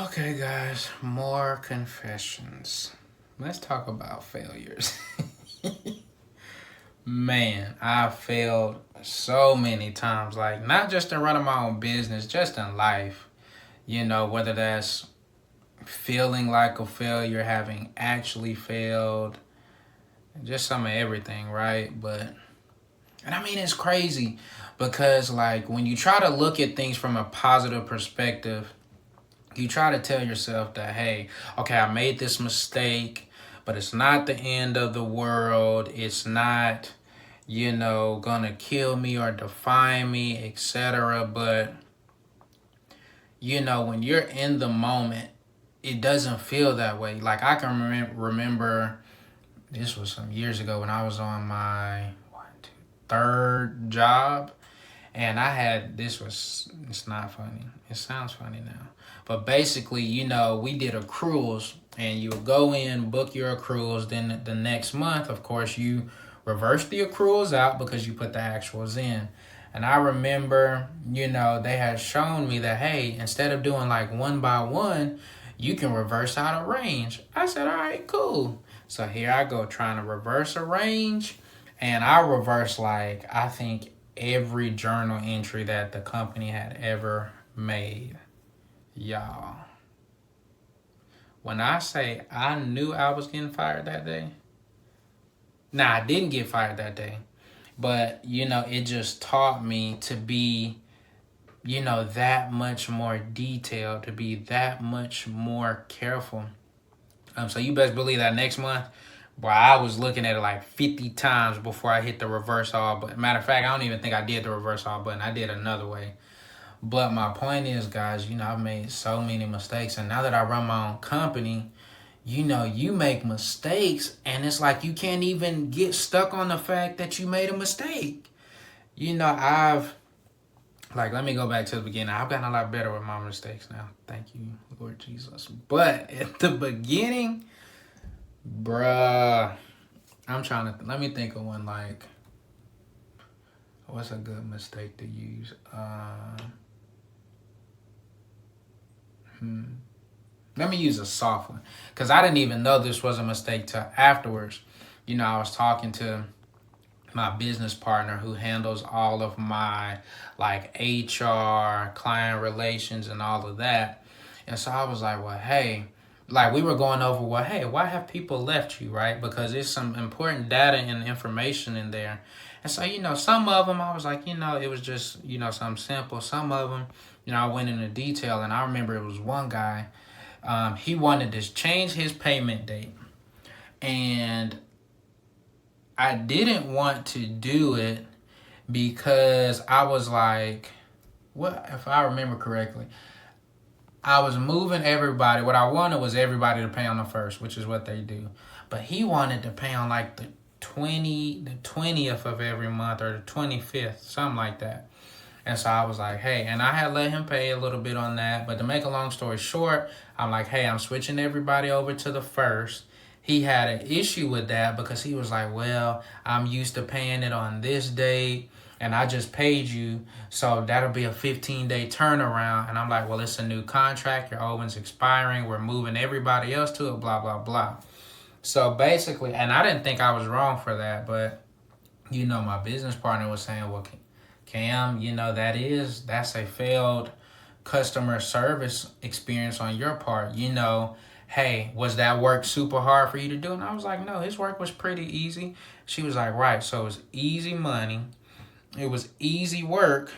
Okay, guys, more confessions. Let's talk about failures. Man, I failed so many times, like not just in running my own business, just in life. Whether that's feeling like a failure, having actually failed, just some of everything, right? And I mean, it's crazy because, like, when you try to look at things from a positive perspective, you try to tell yourself that, hey, okay, I made this mistake, but it's not the end of the world. It's not, gonna kill me or define me, etc. But, when you're in the moment, it doesn't feel that way. Like, I can remember this was some years ago when I was on my third job. And it's not funny. It sounds funny now. But basically, we did accruals, and you would go in, book your accruals. Then the next month, of course, you reverse the accruals out because you put the actuals in. And I remember, they had shown me that, hey, instead of doing like one by one, you can reverse out a range. I said, all right, cool. So here I go trying to reverse a range. And I reversed, like, I think every journal entry that the company had ever made. Y'all, when I say I knew I was getting fired that day, now I didn't get fired that day, but it just taught me to be, that much more detailed, to be that much more careful. So you best believe that next month, boy, I was looking at it like 50 times before I hit the reverse all. But matter of fact, I don't even think I did the reverse all button. I did another way. But my point is, guys, I've made so many mistakes. And now that I run my own company, you make mistakes. And it's like you can't even get stuck on the fact that you made a mistake. Let me go back to the beginning. I've gotten a lot better with my mistakes now. Thank you, Lord Jesus. But at the beginning, bruh, let me think of one, like, what's a good mistake to use? Let me use a soft one, because I didn't even know this was a mistake till afterwards. I was talking to my business partner who handles all of my, like, HR, client relations, and all of that. And so I was like, well, hey, like, we were going over, well, hey, why have people left you, right? Because there's some important data and information in there. And so, some of them I was like, it was just, something simple. Some of them, I went into detail. And I remember it was one guy, he wanted to change his payment date. And I didn't want to do it because I was like, what, if I remember correctly, I was moving everybody. What I wanted was everybody to pay on the first, which is what they do. But he wanted to pay on like the 20th of every month, or the 25th, something like that. And so I was like, hey, and I had let him pay a little bit on that. But to make a long story short, I'm like, hey, I'm switching everybody over to the first. He had an issue with that because he was like, well, I'm used to paying it on this date, and I just paid you, so that'll be a 15-day turnaround. And I'm like, well, it's a new contract. Your old one's expiring. We're moving everybody else to it, blah, blah, blah. So basically, and I didn't think I was wrong for that, but, my business partner was saying, well, Cam, that's a failed customer service experience on your part. Hey, was that work super hard for you to do? And I was like, no, his work was pretty easy. She was like, right, so it was easy money. It was easy work.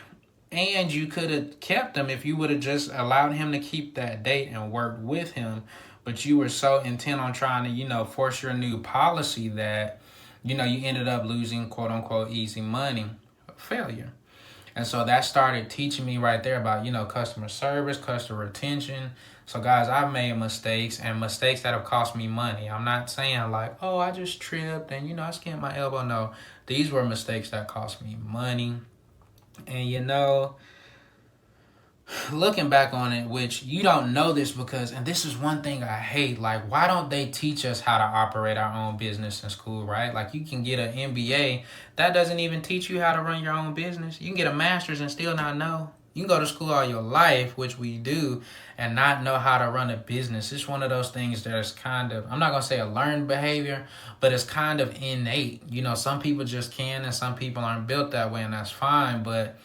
And you could have kept him if you would have just allowed him to keep that date and worked with him. But you were so intent on trying to, force your new policy that, you ended up losing, quote unquote, easy money. Failure. And so that started teaching me right there about, customer service, customer retention. So, guys, I've made mistakes, and mistakes that have cost me money. I'm not saying like, oh, I just tripped and, I skinned my elbow. No, these were mistakes that cost me money. And, looking back on it, which you don't know this because, and this is one thing I hate, like, why don't they teach us how to operate our own business in school, right? Like, you can get an MBA, that doesn't even teach you how to run your own business. You can get a master's and still not know. You can go to school all your life, which we do, and not know how to run a business. It's one of those things that is kind of, I'm not going to say a learned behavior, but it's kind of innate. You know, some people just can and some people aren't built that way, and that's fine. But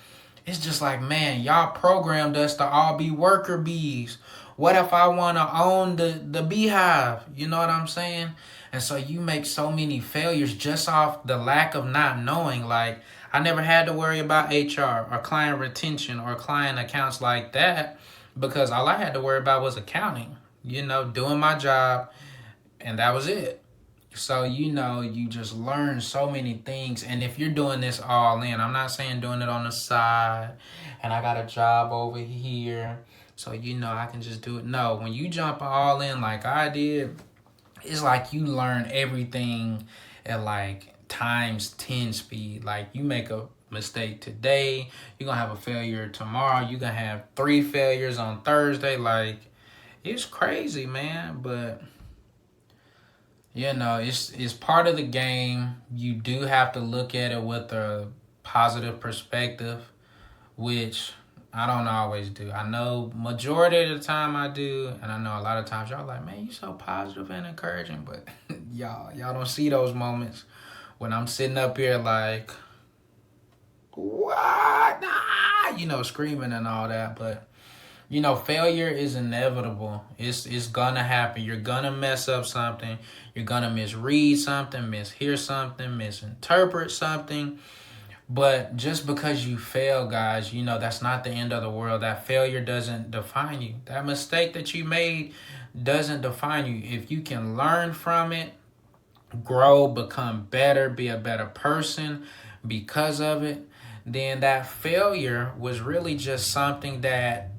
it's just like, man, y'all programmed us to all be worker bees. What if I want to own the beehive? You know what I'm saying? And so you make so many failures just off the lack of not knowing. Like, I never had to worry about HR or client retention or client accounts like that because all I had to worry about was accounting, you know, doing my job, and that was it. So, you know, you just learn so many things. And if you're doing this all in, I'm not saying doing it on the side and I got a job over here, so, you know, I can just do it. No, when you jump all in like I did, it's like you learn everything at like times 10 speed. Like, you make a mistake today, you're gonna have a failure tomorrow, you're gonna have 3 failures on Thursday. Like, it's crazy, man. But you know, it's part of the game. You do have to look at it with a positive perspective, which I don't always do. I know majority of the time I do, and I know a lot of times y'all like, man, you so positive and encouraging, but y'all don't see those moments when I'm sitting up here like, what? Nah, you know, screaming and all that. But you know, failure is inevitable. It's gonna happen. You're gonna mess up something. You're gonna misread something, mishear something, misinterpret something. But just because you fail, guys, you know, that's not the end of the world. That failure doesn't define you. That mistake that you made doesn't define you. If you can learn from it, grow, become better, be a better person because of it, then that failure was really just something that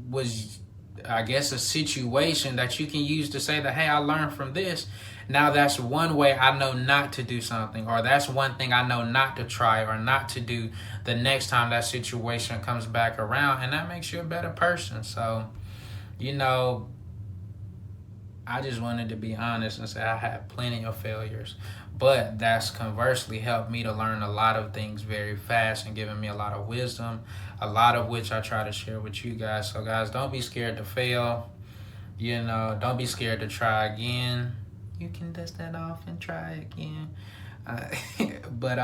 was, I guess, a situation that you can use to say that, hey, I learned from this. Now that's one way I know not to do something, or that's one thing I know not to try or not to do the next time that situation comes back around, and that makes you a better person. So, you know, I just wanted to be honest and say I had plenty of failures, but that's conversely helped me to learn a lot of things very fast and given me a lot of wisdom, a lot of which I try to share with you guys. So, guys, don't be scared to fail. You know, don't be scared to try again. You can dust that off and try again. Uh, but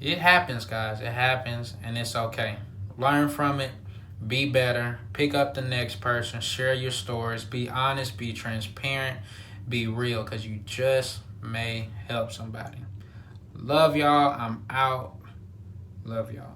it happens, guys. It happens, and it's okay. Learn from it. Be better. Pick up the next person. Share your stories. Be honest. Be transparent. Be real, because you just may help somebody. Love y'all. I'm out. Love y'all.